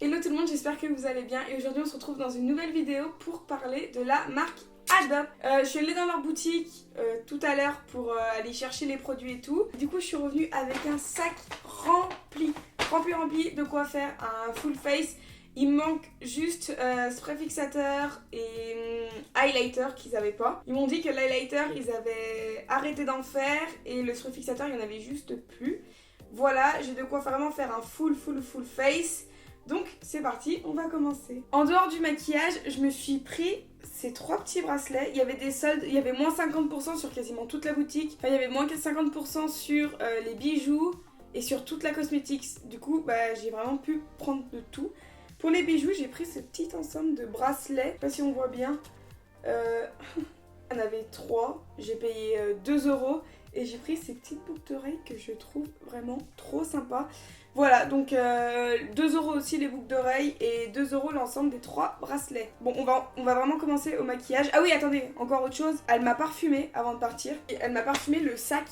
Hello tout le monde, j'espère que vous allez bien et aujourd'hui on se retrouve dans une nouvelle vidéo pour parler de la marque Adopt. Je suis allée dans leur boutique tout à l'heure pour aller chercher les produits et tout. Du coup je suis revenue avec un sac rempli de quoi faire un full face. Il me manque juste spray fixateur et highlighter qu'ils avaient pas. Ils m'ont dit que l'highlighter ils avaient arrêté d'en faire et le spray fixateur il y en avait juste plus. Voilà, j'ai de quoi vraiment faire un full face. Donc c'est parti, on va commencer. En dehors du maquillage, je me suis pris ces 3 petits bracelets. Il y avait des soldes, il y avait moins 50% sur quasiment toute la boutique. Enfin, il y avait moins 50% sur les bijoux et sur toute la cosmétique. Du coup, j'ai vraiment pu prendre de tout. Pour les bijoux, j'ai pris ce petit ensemble de bracelets. Je sais pas si on voit bien. Il y en avait 3. J'ai payé 2 €. Et j'ai pris ces petites boucles d'oreilles que je trouve vraiment trop sympa. Voilà, donc 2 € aussi les boucles d'oreilles et 2 € l'ensemble des 3 bracelets. Bon, on va vraiment commencer au maquillage. Ah oui, attendez, encore autre chose. Elle m'a parfumé avant de partir. Et elle m'a parfumé le sac.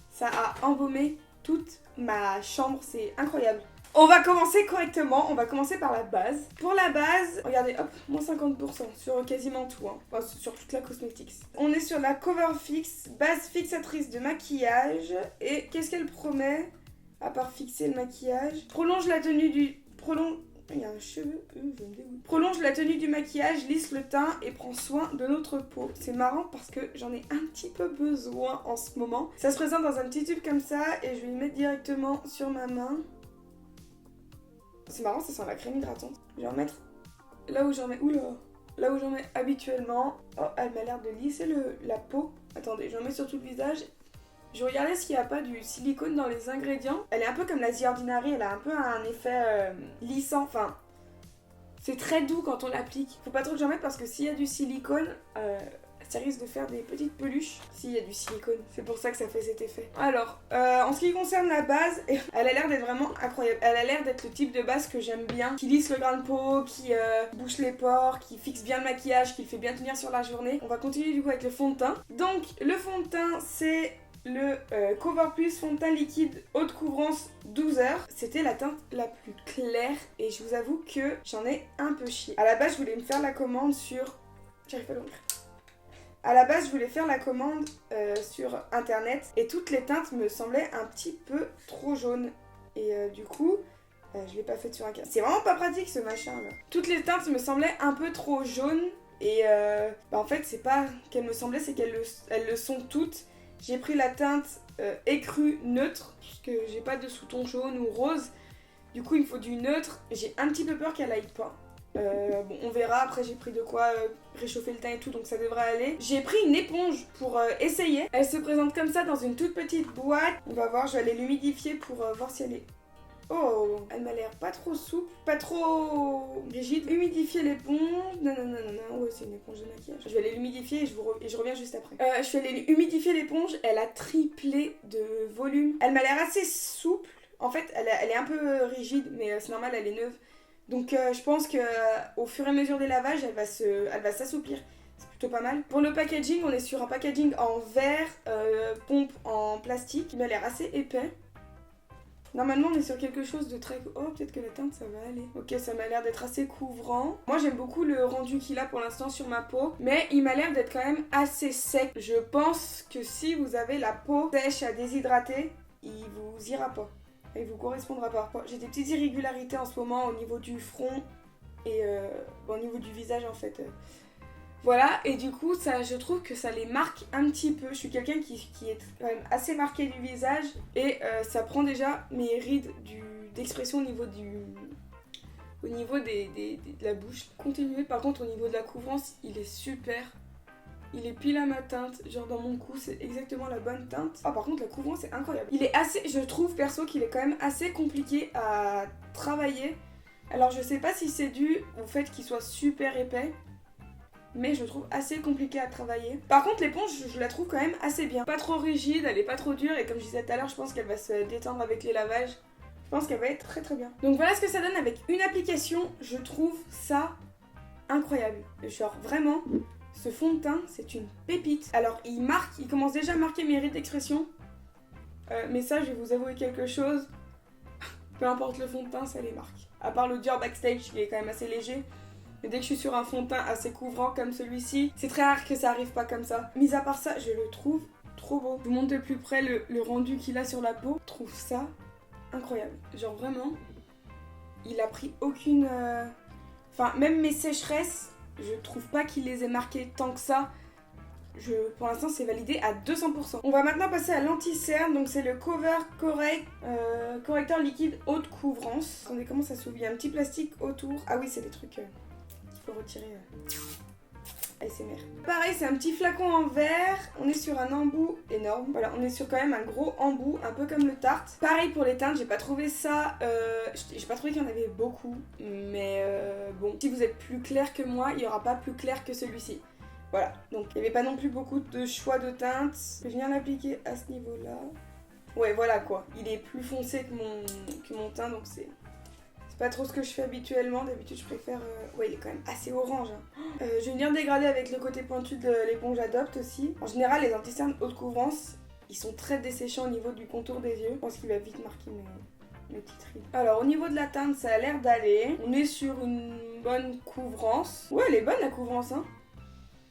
Ça a embaumé toute ma chambre, c'est incroyable. On va commencer correctement, on va commencer par la base. Pour la base, regardez, hop, moins 50% sur quasiment tout, hein. Enfin, sur toute la cosmétique. On est sur la Cover Fix, base fixatrice de maquillage. Et qu'est-ce qu'elle promet, à part fixer le maquillage? Prolonge la tenue du... Il y a un cheveu, je me dégoûte. Prolonge la tenue du maquillage, lisse le teint et prend soin de notre peau. C'est marrant parce que j'en ai un petit peu besoin en ce moment. Ça se présente dans un petit tube comme ça et je vais le mettre directement sur ma main. C'est marrant, ça sent la crème hydratante. Je vais en mettre là où j'en mets. Oula, là où j'en mets habituellement. Oh, elle m'a l'air de lisser la peau. Attendez, j'en mets sur tout le visage. Je regardais s'il n'y a pas du silicone dans les ingrédients. Elle est un peu comme la The Ordinary, elle a un peu un effet lissant. Enfin, c'est très doux quand on l'applique. Faut pas trop que j'en mette parce que s'il y a du silicone, ça risque de faire des petites peluches s'il y a du silicone. C'est pour ça que ça fait cet effet. Alors, en ce qui concerne la base, elle a l'air d'être vraiment incroyable. Elle a l'air d'être le type de base que j'aime bien. Qui lisse le grain de peau, qui bouche les pores, qui fixe bien le maquillage, qui le fait bien tenir sur la journée. On va continuer du coup avec le fond de teint. Donc, le fond de teint, c'est le Cover Plus fond de teint liquide haute couvrance 12 heures. C'était la teinte la plus claire et je vous avoue que j'en ai un peu chié. À la base, je voulais me faire la commande sur... J'arrive pas à l'ouvrir. À la base, je voulais faire la commande sur internet et toutes les teintes me semblaient un petit peu trop jaunes. Et du coup, je l'ai pas faite sur un cas. C'est vraiment pas pratique ce machin là. Toutes les teintes me semblaient un peu trop jaunes et en fait, c'est pas qu'elles me semblaient, c'est qu'elles le sont toutes. J'ai pris la teinte écrue neutre puisque j'ai pas de sous-ton jaune ou rose. Du coup, il me faut du neutre. J'ai un petit peu peur qu'elle aille pas. Bon, on verra, après j'ai pris de quoi réchauffer le teint et tout, donc ça devrait aller. J'ai pris une éponge pour essayer. Elle se présente comme ça dans une toute petite boîte. On va voir, je vais aller l'humidifier pour voir si elle est... Oh, elle m'a l'air pas trop souple, pas trop rigide. Humidifier l'éponge. Non, ouais, c'est une éponge de maquillage. Je vais aller l'humidifier et je reviens juste après. Je vais aller humidifier l'éponge. Elle a triplé de volume. Elle m'a l'air assez souple. En fait, elle est un peu rigide, mais c'est normal, elle est neuve. Donc je pense qu'au fur et à mesure des lavages, elle va s'assouplir. C'est plutôt pas mal. Pour le packaging, on est sur un packaging en verre, pompe en plastique. Il m'a l'air assez épais. Normalement, on est sur quelque chose de très... Oh, peut-être que la teinte, ça va aller. Ok, ça m'a l'air d'être assez couvrant. Moi, j'aime beaucoup le rendu qu'il a pour l'instant sur ma peau. Mais il m'a l'air d'être quand même assez sec. Je pense que si vous avez la peau sèche à déshydrater, il vous ira pas. Il vous correspondra pas. J'ai des petites irrégularités en ce moment au niveau du front et au niveau du visage en fait. Voilà, et du coup ça, je trouve que ça les marque un petit peu. Je suis quelqu'un qui est quand même assez marqué du visage et ça prend déjà mes rides d'expression au niveau de la bouche. Continuez, par contre au niveau de la couvrance, il est super. Il est pile à ma teinte, genre dans mon cou, c'est exactement la bonne teinte. Ah, par contre, la couvrance est incroyable. Il est assez, je trouve perso qu'il est quand même assez compliqué à travailler. Alors, je sais pas si c'est dû au fait qu'il soit super épais, mais je le trouve assez compliqué à travailler. Par contre, l'éponge, je la trouve quand même assez bien. Pas trop rigide, elle est pas trop dure, et comme je disais tout à l'heure, je pense qu'elle va se détendre avec les lavages. Je pense qu'elle va être très très bien. Donc voilà ce que ça donne avec une application. Je trouve ça incroyable. Genre vraiment... Ce fond de teint, c'est une pépite. Alors, il commence déjà à marquer mes rides d'expression. Mais ça, je vais vous avouer quelque chose. Peu importe le fond de teint, ça les marque. À part le Dior Backstage qui est quand même assez léger. Mais dès que je suis sur un fond de teint assez couvrant comme celui-ci, c'est très rare que ça arrive pas comme ça. Mis à part ça, je le trouve trop beau. Je vous montre de plus près le rendu qu'il a sur la peau. Je trouve ça incroyable. Genre vraiment, il a pris aucune... Enfin, même mes sécheresses, je trouve pas qu'il les ait marquées tant que ça. Pour l'instant, c'est validé à 200%. On va maintenant passer à l'anti-cerne. Donc, c'est le Cover Correcteur liquide haute couvrance. Attendez, comment ça s'ouvre? Il y a un petit plastique autour. Ah oui, c'est des trucs qu'il faut retirer. ASMR. Pareil, c'est un petit flacon en verre. On est sur un embout énorme. Voilà, on est sur quand même un gros embout, un peu comme le Tarte. Pareil pour les teintes, j'ai pas trouvé ça... j'ai pas trouvé qu'il y en avait beaucoup. Mais bon, si vous êtes plus clair que moi, il y aura pas plus clair que celui-ci. Voilà, donc il n'y avait pas non plus beaucoup de choix de teintes. Je viens l'appliquer à ce niveau-là. Ouais, voilà quoi. Il est plus foncé que mon teint, donc c'est pas trop ce que je fais habituellement. D'habitude, je préfère... Ouais, il est quand même assez orange. Hein. Je vais venir dégrader avec le côté pointu de l'éponge Adopt aussi. En général, les anti-cernes haute couvrance, ils sont très desséchants au niveau du contour des yeux. Je pense qu'il va vite marquer mes petites rides. Alors, au niveau de la teinte, ça a l'air d'aller. On est sur une bonne couvrance. Ouais, elle est bonne la couvrance, hein.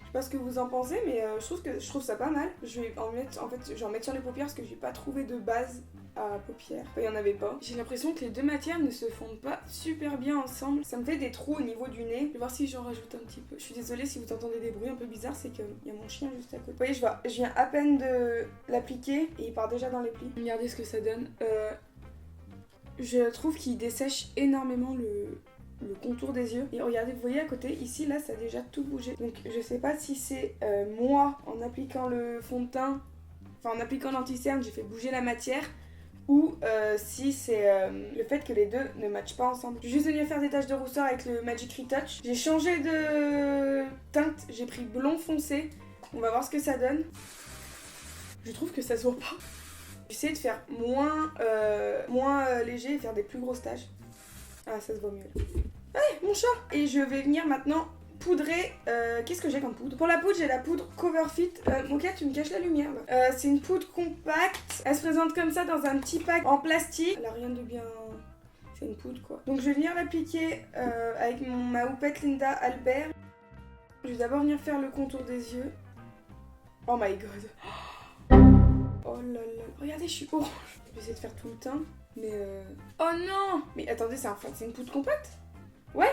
Je sais pas ce que vous en pensez, mais je trouve ça pas mal. Je vais en mettre, je vais en mettre sur les paupières parce que j'ai pas trouvé de base à paupières. Enfin, il y en avait pas. J'ai l'impression que les deux matières ne se fondent pas super bien ensemble. Ça me fait des trous au niveau du nez. Je vais voir si j'en rajoute un petit peu. Je suis désolée si vous entendez des bruits un peu bizarres, c'est qu'il y a mon chien juste à côté. Vous voyez, je viens à peine de l'appliquer et il part déjà dans les plis. Regardez ce que ça donne. Je trouve qu'il dessèche énormément le contour des yeux. Et regardez, vous voyez à côté, ici, là, ça a déjà tout bougé. Donc je sais pas si c'est moi, en appliquant le fond de teint, enfin en appliquant l'anti-cerne, j'ai fait bouger la matière, ou si c'est le fait que les deux ne matchent pas ensemble. Je vais juste venir faire des taches de rousseur avec le Magic Retouch. J'ai changé de teinte, j'ai pris blond foncé. On va voir ce que ça donne. Je trouve que ça se voit pas. J'essaie de faire moins léger et faire des plus grosses taches. Ah, ça se voit mieux. Ouais, mon chat. Et je vais venir maintenant poudrer. Qu'est-ce que j'ai comme poudre? Pour la poudre, j'ai la poudre Coverfit. Mon gars, tu me caches la lumière là. C'est une poudre compacte. Elle se présente comme ça dans un petit pack en plastique. Elle a rien de bien... C'est une poudre quoi. Donc je vais venir l'appliquer avec ma houppette Linda Albert. Je vais d'abord venir faire le contour des yeux. Oh my god. Oh là là. Regardez, je suis orange. Je vais essayer de faire tout le teint. Mais oh non! Mais attendez, c'est une poudre compacte? Ouais.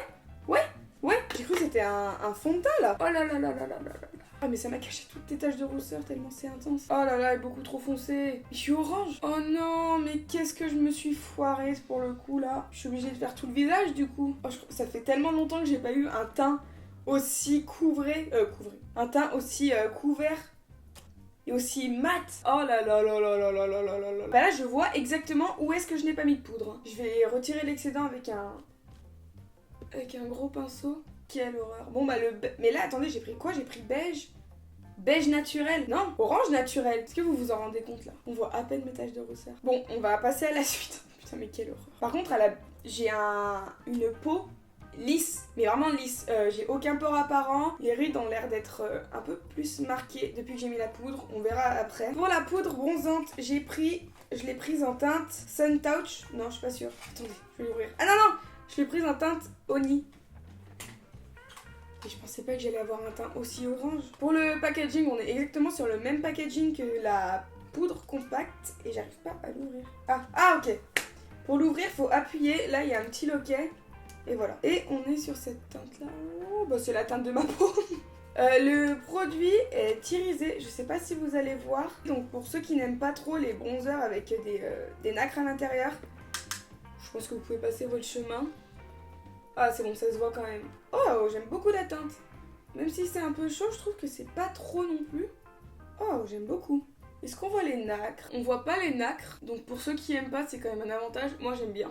J'ai cru que c'était un fond de teint là. Oh là là là là là là là. Ah mais ça m'a caché toutes tes taches de rousseur tellement c'est intense. Oh là là, elle est beaucoup trop foncée. Je suis orange. Oh non, mais qu'est-ce que je me suis foirée pour le coup là. Je suis obligée de faire tout le visage du coup. Oh, ça fait tellement longtemps que j'ai pas eu un teint aussi un teint aussi couvert. Et aussi mat. Oh là là là là là là là là là là. Bah là je vois exactement où est-ce que je n'ai pas mis de poudre. Je vais retirer l'excédent avec un gros pinceau. Quelle horreur. Bon bah mais là attendez, j'ai pris quoi? J'ai pris beige. Beige naturel. Non, orange naturel. Est-ce que vous vous en rendez compte là? On voit à peine mes taches de rousseur. Bon, on va passer à la suite. Putain mais quelle horreur. Par contre j'ai une peau lisse, mais vraiment lisse. J'ai aucun pore apparent. Les rides ont l'air d'être un peu plus marquées depuis que j'ai mis la poudre. On verra après. Pour la poudre bronzante, je l'ai prise en teinte Sun Touch. Non, je suis pas sûre. Attendez, je vais l'ouvrir. Ah non, je l'ai prise en teinte Oni. Et je pensais pas que j'allais avoir un teint aussi orange. Pour le packaging, on est exactement sur le même packaging que la poudre compacte et j'arrive pas à l'ouvrir. Ah ok. Pour l'ouvrir, faut appuyer. Là, il y a un petit loquet. Et voilà. Et on est sur cette teinte-là. Oh, bah c'est la teinte de ma peau. Le produit est irisé. Je sais pas si vous allez voir. Donc pour ceux qui n'aiment pas trop les bronzers avec des nacres à l'intérieur, je pense que vous pouvez passer votre chemin. Ah c'est bon, ça se voit quand même. Oh, j'aime beaucoup la teinte. Même si c'est un peu chaud, je trouve que c'est pas trop non plus. Oh, j'aime beaucoup. Est-ce qu'on voit les nacres? On voit pas les nacres. Donc pour ceux qui aiment pas, c'est quand même un avantage. Moi j'aime bien.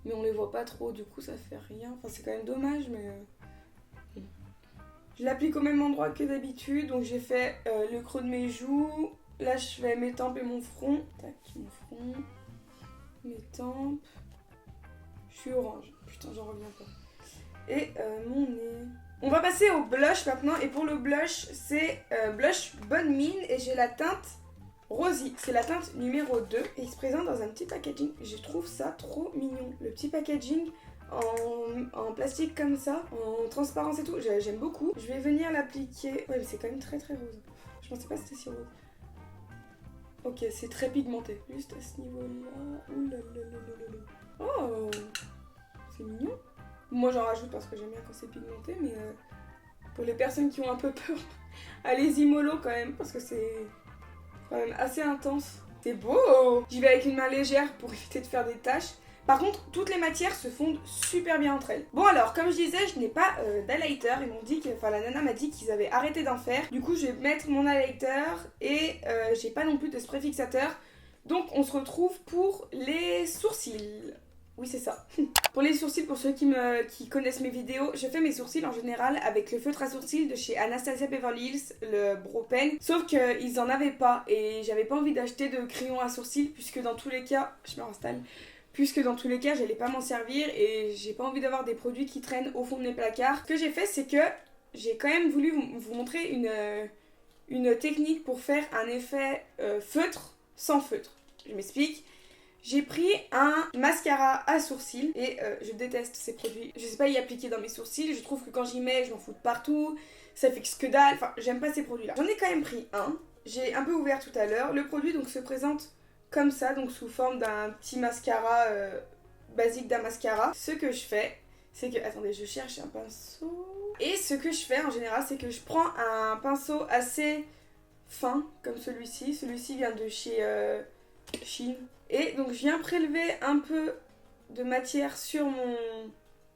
Mais on les voit pas trop, du coup ça fait rien. Enfin c'est quand même dommage, mais... Je l'applique au même endroit que d'habitude. Donc j'ai fait le creux de mes joues. Là je fais mes tempes et mon front. Tac, mon front. Mes tempes. Je suis orange. Putain, j'en reviens pas. Et mon nez. On va passer au blush maintenant. Et pour le blush, c'est blush Bonne Mine. Et j'ai la teinte Rosy. C'est la teinte numéro 2. Et il se présente dans un petit packaging. Je trouve ça trop mignon. Le petit packaging en plastique comme ça, en transparence et tout. J'aime beaucoup. Je vais venir l'appliquer. Ouais, mais c'est quand même très très rose. Je pensais pas que c'était si rose. Ok, c'est très pigmenté. Juste à ce niveau-là. Ouh là là là là là. Oh, c'est mignon. Moi j'en rajoute parce que j'aime bien quand c'est pigmenté, mais pour les personnes qui ont un peu peur, allez-y mollo quand même, parce que c'est quand même assez intense. C'est beau. J'y vais avec une main légère pour éviter de faire des taches. Par contre, toutes les matières se fondent super bien entre elles. Bon alors, comme je disais, je n'ai pas d'highlighter. Ils m'ont dit que, enfin la nana m'a dit qu'ils avaient arrêté d'en faire. Du coup, je vais mettre mon highlighter et j'ai pas non plus de spray fixateur. Donc, on se retrouve pour les sourcils. Oui, c'est ça. Pour les sourcils, pour ceux qui connaissent mes vidéos, je fais mes sourcils en général avec le feutre à sourcils de chez Anastasia Beverly Hills, le Brow Pen. Sauf qu'ils en avaient pas et j'avais pas envie d'acheter de crayon à sourcils puisque dans tous les cas, je me réinstalle, puisque dans tous les cas, j'allais pas m'en servir et j'ai pas envie d'avoir des produits qui traînent au fond de mes placards. Ce que j'ai fait, c'est que j'ai quand même voulu vous montrer une technique pour faire un effet feutre sans feutre. Je m'explique. J'ai pris un mascara à sourcils et je déteste ces produits. Je sais pas y appliquer dans mes sourcils, je trouve que quand j'y mets, je m'en fous de partout, ça fixe que dalle, enfin j'aime pas ces produits-là. J'en ai quand même pris un, j'ai un peu ouvert tout à l'heure. Le produit donc se présente comme ça, donc sous forme d'un petit mascara basique d'un mascara. Ce que je fais, c'est que... Attendez, je cherche un pinceau. Et ce que je fais en général, c'est que je prends un pinceau assez fin, comme celui-ci. Celui-ci vient de chez Shein. Et donc je viens prélever un peu de matière sur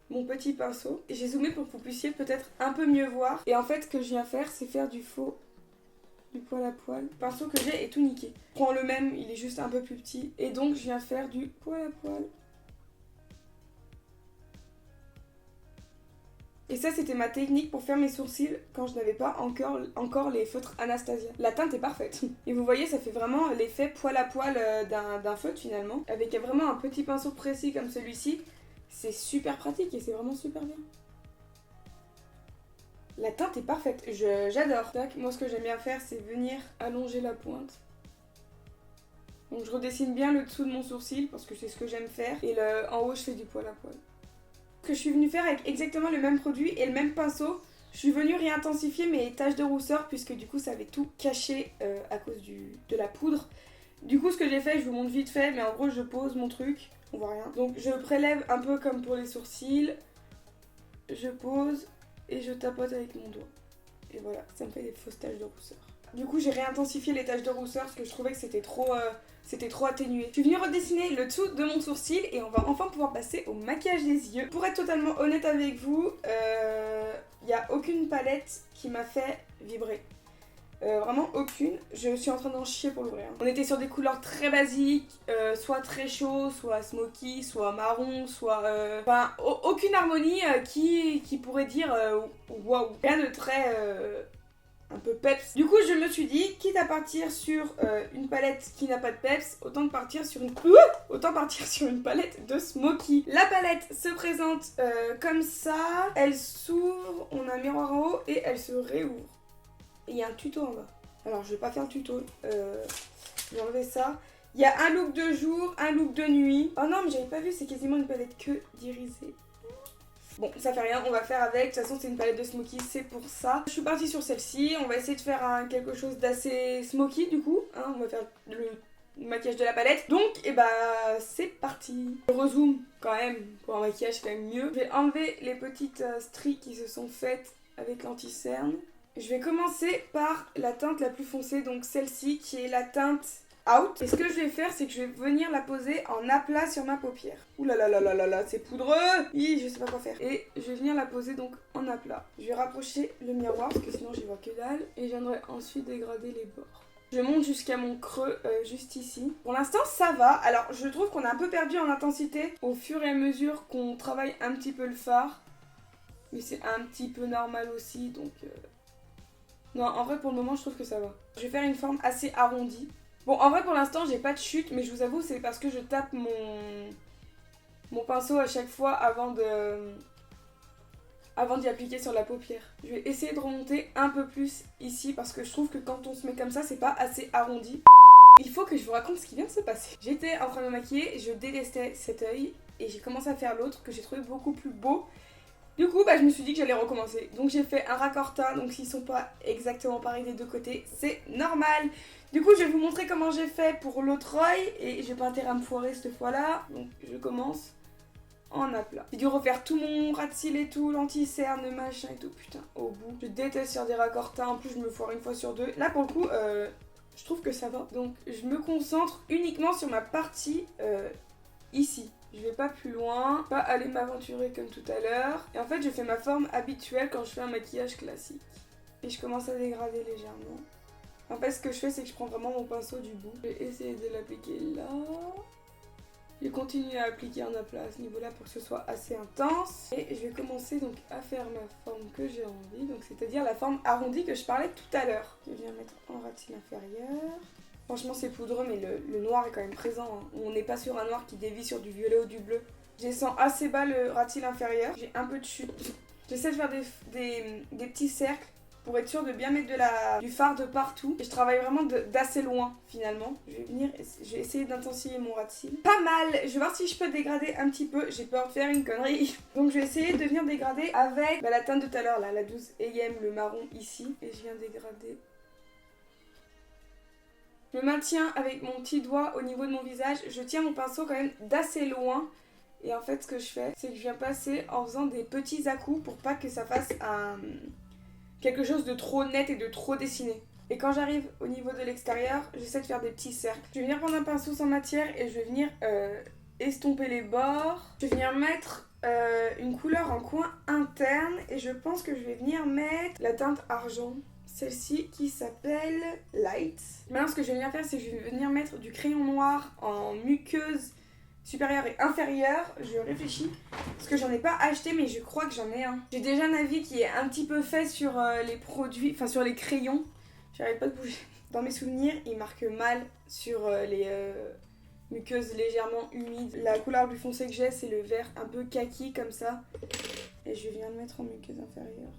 mon petit pinceau. Et j'ai zoomé pour que vous puissiez peut-être un peu mieux voir. Et en fait, ce que je viens faire, c'est faire du poil à poil. Le pinceau que j'ai est tout niqué. Je prends le même, il est juste un peu plus petit. Et donc je viens faire du poil à poil. Et ça, c'était ma technique pour faire mes sourcils quand je n'avais pas encore les feutres Anastasia. La teinte est parfaite. Et vous voyez, ça fait vraiment l'effet poil à poil d'un feutre finalement. Avec vraiment un petit pinceau précis comme celui-ci. C'est super pratique et c'est vraiment super bien. La teinte est parfaite, j'adore. Moi, ce que j'aime bien faire, c'est venir allonger la pointe. Donc je redessine bien le dessous de mon sourcil parce que c'est ce que j'aime faire. Et en haut, je fais du poil à poil. Que je suis venue faire avec exactement le même produit et le même pinceau. Je suis venue réintensifier mes taches de rousseur puisque du coup ça avait tout caché à cause de la poudre. Du coup ce que j'ai fait, je vous montre vite fait, mais en gros je pose mon truc, on voit rien. Donc je prélève un peu comme pour les sourcils, je pose et je tapote avec mon doigt. Et voilà, ça me fait des fausses taches de rousseur. Du coup j'ai réintensifié les taches de rousseur parce que je trouvais que c'était trop atténué. Je suis venue redessiner le dessous de mon sourcil et on va enfin pouvoir passer au maquillage des yeux. Pour être totalement honnête avec vous, il n'y a aucune palette qui m'a fait vibrer. Vraiment aucune. Je suis en train d'en chier pour l'ouvrir. On était sur des couleurs très basiques, soit très chaud, soit smoky, soit marron, soit... Enfin, aucune harmonie qui pourrait dire waouh. Rien de très... un peu peps. Du coup, je me suis dit, quitte à partir sur une palette qui n'a pas de peps, autant partir sur une palette de smoky. La palette se présente comme ça. Elle s'ouvre, on a un miroir en haut et elle se réouvre. Et il y a un tuto en bas. Alors, je vais pas faire le tuto. Je vais enlever ça. Il y a un look de jour, un look de nuit. Oh non, mais j'avais pas vu, c'est quasiment une palette que d'irisée. Bon, ça fait rien, on va faire avec. De toute façon, c'est une palette de smoky, c'est pour ça. Je suis partie sur celle-ci. On va essayer de faire quelque chose d'assez smoky, du coup. Hein, on va faire le maquillage de la palette. Donc, et bah, c'est parti. Je rezoome quand même. Pour un maquillage, c'est quand même mieux. Je vais enlever les petites stries qui se sont faites avec l'anti-cerne. Je vais commencer par la teinte la plus foncée, donc celle-ci, qui est la teinte Out. Et ce que je vais faire, c'est que je vais venir la poser en aplat sur ma paupière. Ouh là là là là là là, c'est poudreux. Je sais pas quoi faire. Et je vais venir la poser donc en aplat. Je vais rapprocher le miroir, parce que sinon j'y vois que dalle. Et je viendrai ensuite dégrader les bords. Je monte jusqu'à mon creux, juste ici. Pour l'instant, ça va. Alors, je trouve qu'on a un peu perdu en intensité au fur et à mesure qu'on travaille un petit peu le fard. Mais c'est un petit peu normal aussi, donc... Non, en vrai, pour le moment, je trouve que ça va. Je vais faire une forme assez arrondie. Bon, en vrai, pour l'instant, j'ai pas de chute, mais je vous avoue, c'est parce que je tape mon pinceau à chaque fois avant d'y appliquer sur la paupière. Je vais essayer de remonter un peu plus ici, parce que je trouve que quand on se met comme ça, c'est pas assez arrondi. Il faut que je vous raconte ce qui vient de se passer. J'étais en train de me maquiller, je détestais cet œil. et j'ai commencé à faire l'autre que j'ai trouvé beaucoup plus beau. Du coup, je me suis dit que j'allais recommencer. Donc j'ai fait un raccorta, donc s'ils sont pas exactement pareils des deux côtés, c'est normal. Du coup, je vais vous montrer comment j'ai fait pour l'autre œil et j'ai pas intérêt à me foirer cette fois-là. Donc je commence en aplat. J'ai dû refaire tout mon ras de cils et tout, l'anti-cerne, machin et tout, putain, au bout. Je déteste faire des raccortas, en plus je me foire une fois sur deux. Là pour le coup, je trouve que ça va. Donc je me concentre uniquement sur ma partie ici. Je vais pas plus loin, pas aller m'aventurer comme tout à l'heure. Et en fait, je fais ma forme habituelle quand je fais un maquillage classique. Et je commence à dégrader légèrement. En fait, ce que je fais, c'est que je prends vraiment mon pinceau du bout. Je vais essayer de l'appliquer là. Je vais continuer à appliquer un aplat à ce niveau-là pour que ce soit assez intense. Et je vais commencer donc à faire ma forme que j'ai envie. Donc c'est-à-dire la forme arrondie que je parlais tout à l'heure. Je viens mettre en ras de cils inférieur. Franchement c'est poudreux mais le noir est quand même présent. Hein. On n'est pas sur un noir qui dévie sur du violet ou du bleu. Je descends assez bas le ras de cils inférieur. J'ai un peu de chute. J'essaie de faire des petits cercles pour être sûr de bien mettre du fard de partout. Et je travaille vraiment d'assez loin finalement. Je vais essayer d'intensifier mon ras de cils. Pas mal. Je vais voir si je peux dégrader un petit peu. J'ai peur de faire une connerie. Donc je vais essayer de venir dégrader avec la teinte de tout à l'heure là, la 12 AM, le marron ici. Et je viens dégrader. Je me maintiens avec mon petit doigt au niveau de mon visage. Je tiens mon pinceau quand même d'assez loin. Et en fait, ce que je fais, c'est que je viens passer en faisant des petits à-coups pour pas que ça fasse quelque chose de trop net et de trop dessiné. Et quand j'arrive au niveau de l'extérieur, j'essaie de faire des petits cercles. Je vais venir prendre un pinceau sans matière et je vais venir estomper les bords. Je vais venir mettre une couleur en coin interne et je pense que je vais venir mettre la teinte argent. Celle-ci qui s'appelle Light. Maintenant ce que je vais venir faire c'est que je vais venir mettre du crayon noir en muqueuse supérieure et inférieure. Je réfléchis parce que j'en ai pas acheté mais je crois que j'en ai un. J'ai déjà un avis qui est un petit peu fait sur les produits, enfin sur les crayons. J'arrive pas de bouger. Dans mes souvenirs il marque mal sur les muqueuses légèrement humides. La couleur plus foncée que j'ai c'est le vert un peu kaki comme ça. Et je viens le mettre en muqueuse inférieure.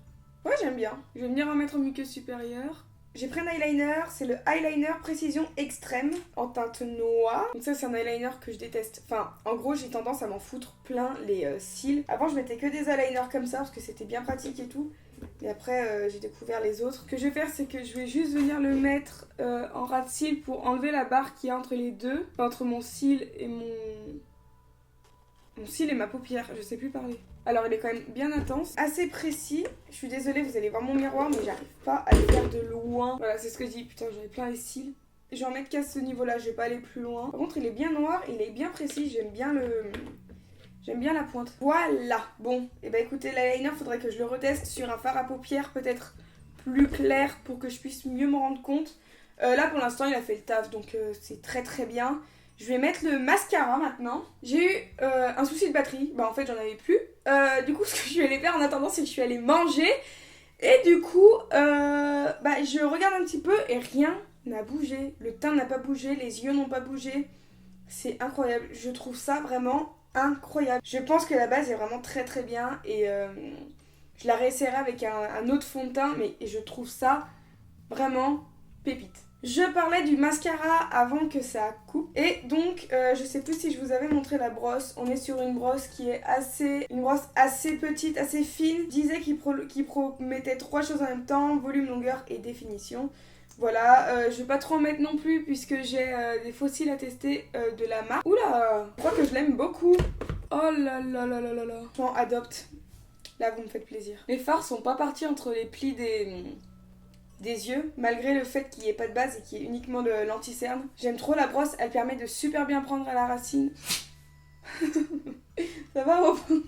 Ouais, j'aime bien. Je vais venir en mettre en muqueuse supérieure. J'ai pris un eyeliner, c'est le eyeliner Précision Extrême en teinte noire. Donc ça c'est un eyeliner que je déteste. Enfin, en gros j'ai tendance à m'en foutre plein les cils. Avant je mettais que des eyeliners comme ça parce que c'était bien pratique et tout. Et après j'ai découvert les autres. Ce que je vais faire c'est que je vais juste venir le mettre en ras de cils pour enlever la barre qui est entre les deux. Enfin, entre mon cil et mon cil et ma paupière, je sais plus parler. Alors il est quand même bien intense, assez précis. Je suis désolée, vous allez voir mon miroir, mais j'arrive pas à le faire de loin. Voilà, c'est ce que je dis. Putain, j'avais plein les cils. Je vais en mettre qu'à ce niveau-là, je vais pas aller plus loin. Par contre, il est bien noir, il est bien précis. J'aime bien la pointe. Voilà. Bon, et bah écoutez, l'eyeliner, faudrait que je le reteste sur un fard à paupières peut-être plus clair pour que je puisse mieux me rendre compte. Là, pour l'instant, il a fait le taf, donc c'est très très bien. Je vais mettre le mascara maintenant. J'ai eu un souci de batterie. Bah en fait j'en avais plus. Du coup ce que je suis allée faire en attendant c'est que je suis allée manger. Et du coup je regarde un petit peu et rien n'a bougé. Le teint n'a pas bougé, les yeux n'ont pas bougé. C'est incroyable. Je trouve ça vraiment incroyable. Je pense que la base est vraiment très très bien. Et je la réessayerai avec un autre fond de teint. Mais je trouve ça vraiment pépite. Je parlais du mascara avant que ça coupe. Et donc, je sais plus si je vous avais montré la brosse. On est sur une brosse qui est une brosse assez petite, assez fine. Je disais qu'il promettait 3 choses en même temps, volume, longueur et définition. Voilà, je vais pas trop en mettre non plus puisque j'ai des fossiles à tester de la marque. Oula, je crois que je l'aime beaucoup. Oh là là là là là là. Je m'en adopte. Là, vous me faites plaisir. Les fards sont pas partis entre les plis des yeux, malgré le fait qu'il n'y ait pas de base et qu'il y ait uniquement de l'anti-cerne. J'aime trop la brosse, elle permet de super bien prendre à la racine. Ça va reprendre.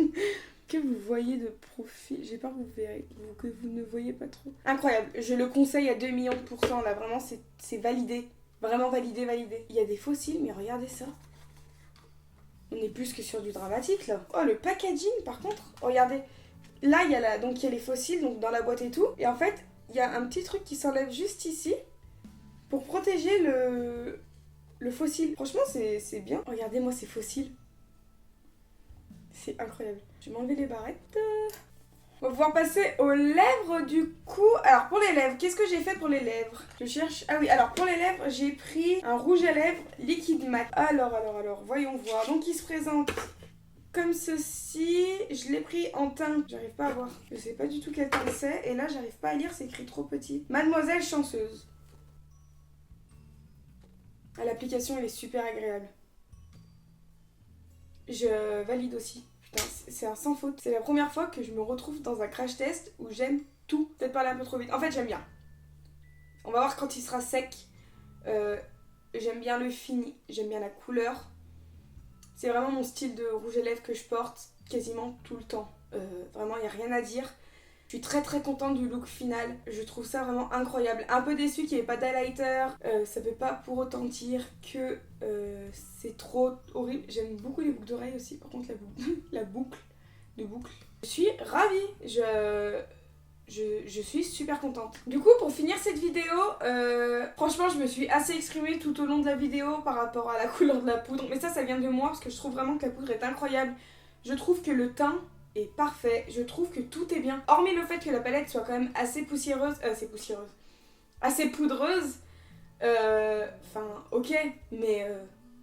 Que vous voyez de profil, j'ai peur que vous verrez, que vous ne voyez pas trop. Incroyable, je le conseille à 2 millions de %, là vraiment c'est validé. Vraiment validé. Il y a des fossiles, mais regardez ça. On est plus que sur du dramatique là. Oh le packaging par contre, regardez. Là il y a les fossiles, donc dans la boîte et tout. Et en fait, il y a un petit truc qui s'enlève juste ici pour protéger le fossile. Franchement, c'est bien. Regardez-moi ces fossiles. C'est incroyable. Je vais m'enlever les barrettes. On va pouvoir passer aux lèvres du coup. Alors pour les lèvres, qu'est-ce que j'ai fait pour les lèvres? Je cherche... Ah oui, alors pour les lèvres, j'ai pris un rouge à lèvres liquide mat. Alors, voyons voir. Donc il se présente comme ceci. Je l'ai pris en teint. J'arrive pas à voir. Je sais pas du tout quel teint c'est. Et là, j'arrive pas à lire, c'est écrit trop petit. Mademoiselle chanceuse. Ah, l'application, elle est super agréable. Je valide aussi. Putain, c'est un sans faute. C'est la première fois que je me retrouve dans un crash test où j'aime tout. Peut-être parler un peu trop vite. En fait, j'aime bien. On va voir quand il sera sec. J'aime bien le fini. J'aime bien la couleur. C'est vraiment mon style de rouge à lèvres que je porte quasiment tout le temps. Vraiment, il n'y a rien à dire. Je suis très très contente du look final. Je trouve ça vraiment incroyable. Un peu déçue qu'il n'y ait pas d'highlighter. Ça ne veut pas pour autant dire que c'est trop horrible. J'aime beaucoup les boucles d'oreilles aussi. Par contre, la boucle de boucle. Je suis ravie. Je suis super contente. Du coup, pour finir cette vidéo, franchement, je me suis assez exprimée tout au long de la vidéo par rapport à la couleur de la poudre. Mais ça vient de moi parce que je trouve vraiment que la poudre est incroyable. Je trouve que le teint est parfait. Je trouve que tout est bien. Hormis le fait que la palette soit quand même assez poussiéreuse. Assez poudreuse. Enfin, ok. Mais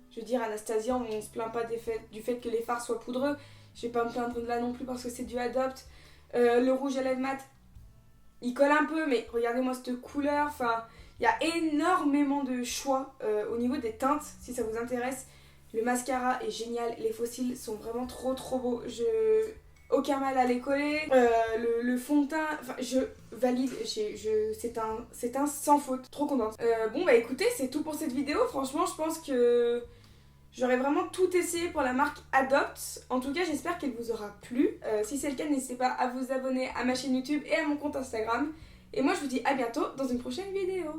je veux dire, Anastasia, on se plaint pas du fait que les fards soient poudreux. Je vais pas me plaindre de là non plus parce que c'est du Adopt. Le rouge à lèvres mat, il colle un peu, mais regardez-moi cette couleur. Enfin, il y a énormément de choix au niveau des teintes, si ça vous intéresse. Le mascara est génial, les faux cils sont vraiment trop beaux. Aucun mal à les coller. Le fond de teint, enfin, je valide. C'est un sans faute. Trop contente. Bon, bah écoutez, c'est tout pour cette vidéo. Franchement, je pense que j'aurais vraiment tout essayé pour la marque Adopt. En tout cas, j'espère qu'elle vous aura plu. Si c'est le cas, n'hésitez pas à vous abonner à ma chaîne YouTube et à mon compte Instagram. Et moi, je vous dis à bientôt dans une prochaine vidéo.